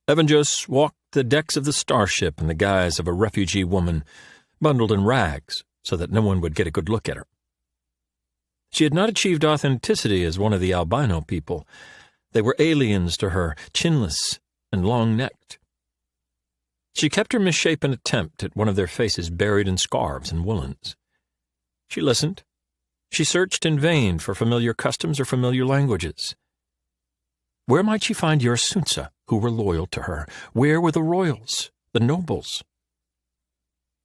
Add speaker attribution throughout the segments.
Speaker 1: Evangelos walked the decks of the starship in the guise of a refugee woman, bundled in rags so that no one would get a good look at her. She had not achieved authenticity as one of the albino people. They were aliens to her, chinless and long-necked. She kept her misshapen attempt at one of their faces buried in scarves and woolens. She listened. She searched in vain for familiar customs or familiar languages. Where might she find Yarasunsa, who were loyal to her? Where were the royals, the nobles?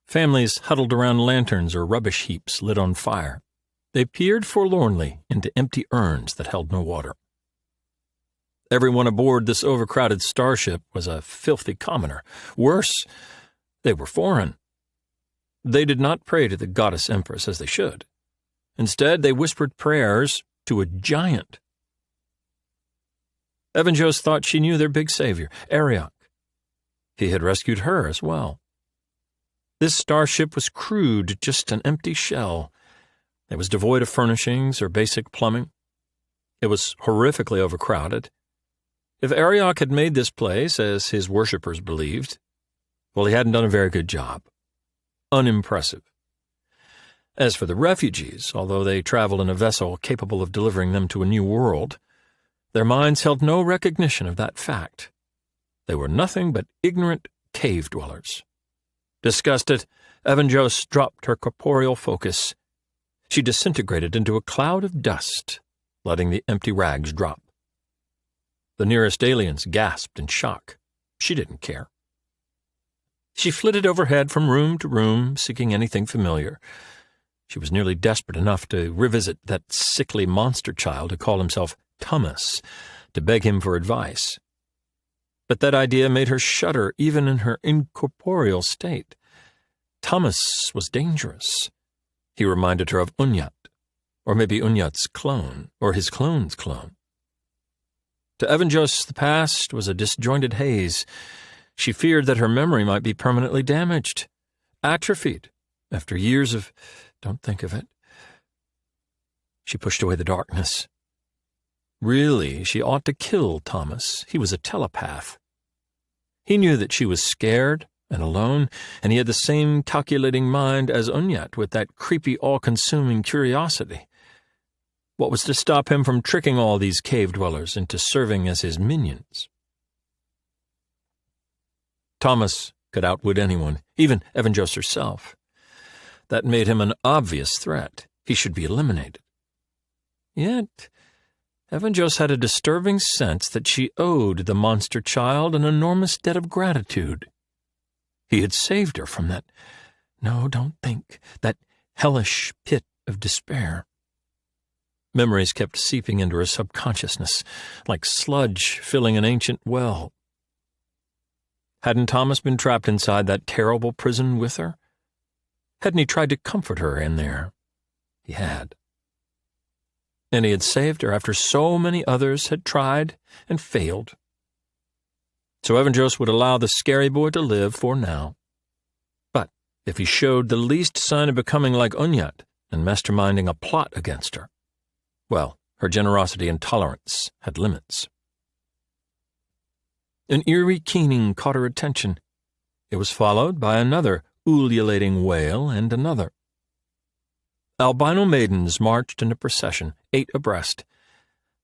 Speaker 1: Families huddled around lanterns or rubbish heaps lit on fire. They peered forlornly into empty urns that held no water. Everyone aboard this overcrowded starship was a filthy commoner. Worse, they were foreign. They did not pray to the goddess empress as they should. Instead, they whispered prayers to a giant. Evangelos thought she knew their big savior, Ariok. He had rescued her as well. This starship was crude, just an empty shell. It was devoid of furnishings or basic plumbing. It was horrifically overcrowded. If Ariok had made this place, as his worshippers believed, well, he hadn't done a very good job. Unimpressive. As for the refugees, although they traveled in a vessel capable of delivering them to a new world, their minds held no recognition of that fact. They were nothing but ignorant cave dwellers. Disgusted, Evangelos dropped her corporeal focus. She disintegrated into a cloud of dust, letting the empty rags drop. The nearest aliens gasped in shock. She didn't care. She flitted overhead from room to room, seeking anything familiar. She was nearly desperate enough to revisit that sickly monster child who called himself Thomas, to beg him for advice. But that idea made her shudder even in her incorporeal state. Thomas was dangerous. He reminded her of Unyat, or maybe Unyat's clone, or his clone's clone. To Evangelos, the past was a disjointed haze. She feared that her memory might be permanently damaged, atrophied, after years of, don't think of it. She pushed away the darkness. Really, she ought to kill Thomas. He was a telepath. He knew that she was scared and alone, and he had the same calculating mind as Unyat with that creepy, all-consuming curiosity. What was to stop him from tricking all these cave-dwellers into serving as his minions? Thomas could outwit anyone, even Evangelos herself. That made him an obvious threat. He should be eliminated. Yet Evangelos had a disturbing sense that she owed the monster child an enormous debt of gratitude. He had saved her from that, no, don't think, that hellish pit of despair. Memories kept seeping into her subconsciousness, like sludge filling an ancient well. Hadn't Thomas been trapped inside that terrible prison with her? Hadn't he tried to comfort her in there? He had. And he had saved her after so many others had tried and failed. So Evangelos would allow the scary boy to live for now. But if he showed the least sign of becoming like Unyat and masterminding a plot against her, well, her generosity and tolerance had limits. An eerie keening caught her attention. It was followed by another ululating wail and another. Albino maidens marched in a procession, 8 abreast.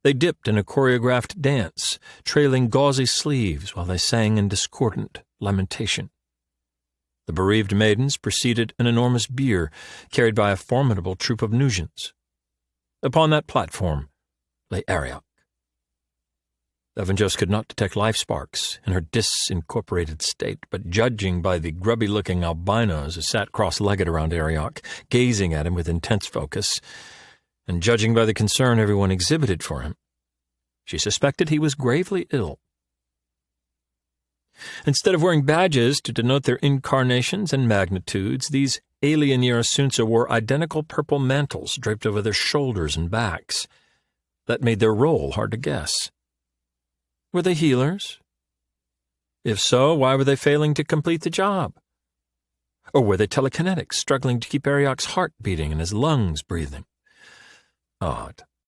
Speaker 1: They dipped in a choreographed dance, trailing gauzy sleeves while they sang in discordant lamentation. The bereaved maidens preceded an enormous bier carried by a formidable troop of Nusians. Upon that platform lay Ariok. Evangelos could not detect life sparks in her disincorporated state, but judging by the grubby-looking albinos who sat cross-legged around Ariok, gazing at him with intense focus, and judging by the concern everyone exhibited for him, she suspected he was gravely ill. Instead of wearing badges to denote their incarnations and magnitudes, these alien Yarasunsa wore identical purple mantles draped over their shoulders and backs. That made their role hard to guess. Were they healers? If so, why were they failing to complete the job? Or were they telekinetics, struggling to keep Ariok's heart beating and his lungs breathing? Odd.